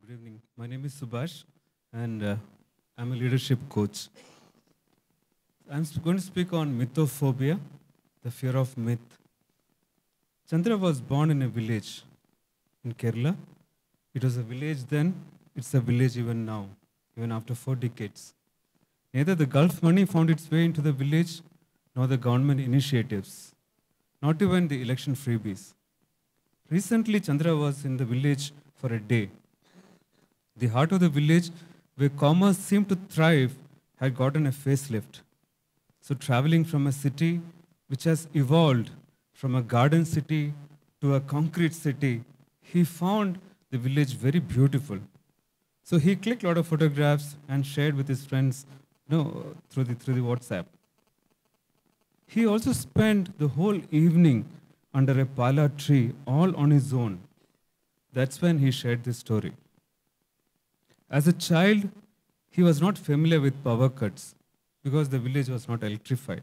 Good evening. My name is Subash, and I'm a leadership coach. Going to speak on mythophobia, the fear of myth. Chandra was born in a village in Kerala. It was a village then, it's a village even now, even after 4 decades. Neither the Gulf money found its way into the village, nor the government initiatives, not even the election freebies. Recently, Chandra was in the village for a day. The heart of the village, where commerce seemed to thrive, had gotten a facelift. So, traveling from a city which has evolved from a garden city to a concrete city, he found the village very beautiful. So, he clicked a lot of photographs and shared with his friends through the WhatsApp. He also spent the whole evening under a pala tree all on his own. That's when he shared this story. As a child, he was not familiar with power cuts because the village was not electrified.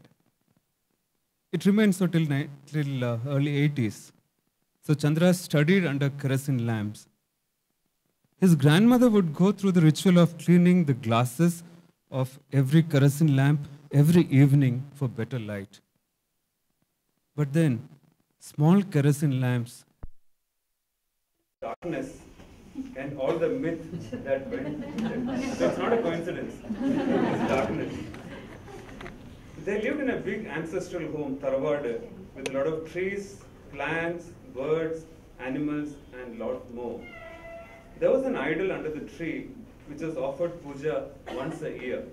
It remained so till early 80s. So Chandra studied under kerosene lamps. His grandmother would go through the ritual of cleaning the glasses of every kerosene lamp every evening for better light. But then, small kerosene lamps, darkness, and all the myth that went with it. So it's not a coincidence. It's darkness. They lived in a big ancestral home, Tarvada, with a lot of trees, plants, birds, animals, and lot more. There was an idol under the tree which was offered puja once a year.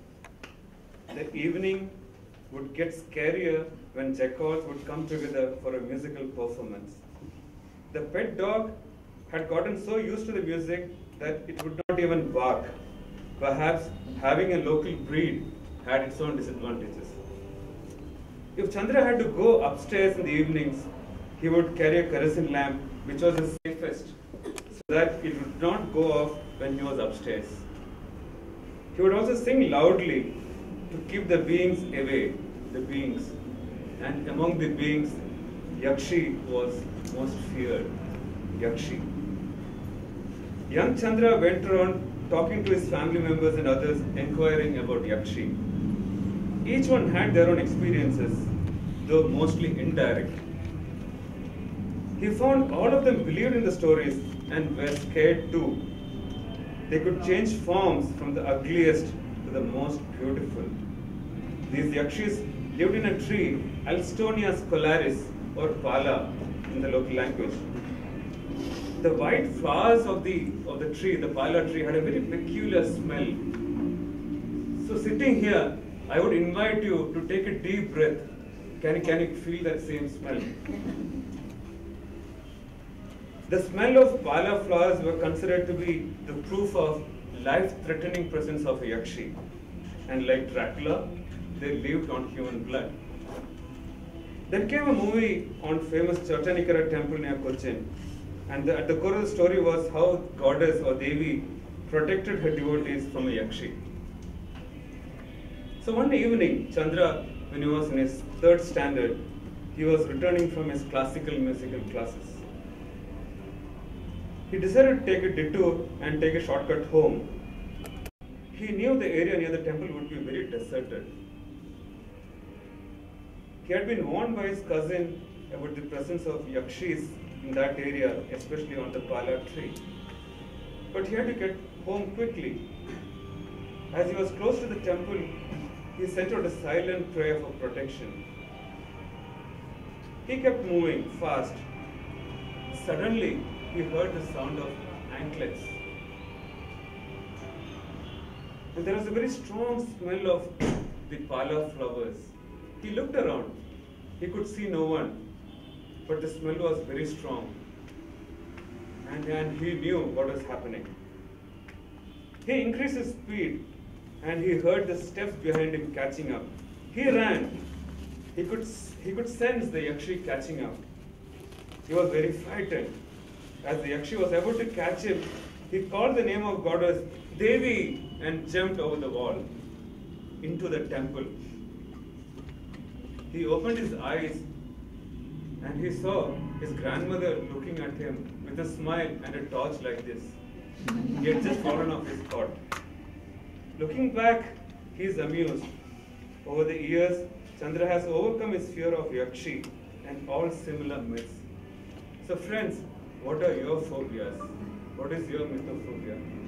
The evening would get scarier when jackals would come together for a musical performance. The pet dog had gotten so used to the music that it would not even bark. Perhaps having a local breed had its own disadvantages. If Chandra had to go upstairs in the evenings, he would carry a kerosene lamp, which was the safest, so that it would not go off when he was upstairs. He would also sing loudly to keep the beings away, the beings. And among the beings, Yakshi was most feared. Yakshi. Young Chandra went around talking to his family members and others, inquiring about Yakshi. Each one had their own experiences, though mostly indirect. He found all of them believed in the stories and were scared too. They could change forms from the ugliest to the most beautiful. These Yakshis lived in a tree, Alstonia scolaris, or pala in the local language. The white flowers of the tree, the pala tree, had a very peculiar smell. So sitting here, I would invite you to take a deep breath. Can you feel that same smell? The smell of pala flowers were considered to be the proof of life-threatening presence of a Yakshi. And like Dracula, they lived on human blood. Then came a movie on famous Chottanikara temple near Cochin. And at the core of the story was how goddess or Devi protected her devotees from a Yakshi. So one evening, Chandra, when he was in his 3rd standard, he was returning from his classical musical classes. He decided to take a detour and take a shortcut home. He knew the area near the temple would be very deserted. He had been warned by his cousin about the presence of Yakshis in that area, especially on the pala tree. But he had to get home quickly. As he was close to the temple, he sent out a silent prayer for protection. He kept moving fast. Suddenly, he heard the sound of anklets. And there was a very strong smell of the pala flowers. He looked around. He could see no one, but the smell was very strong. And he knew what was happening. He increased his speed and he heard the steps behind him catching up. He ran. He could sense the Yakshi catching up. He was very frightened. As the Yakshi was about to catch him, he called the name of goddess Devi and jumped over the wall into the temple. He opened his eyes and he saw his grandmother looking at him with a smile and a torch like this. He had just fallen off his cot. Looking back, he is amused. Over the years, Chandra has overcome his fear of Yakshi and all similar myths. So friends, what are your phobias? What is your mythophobia?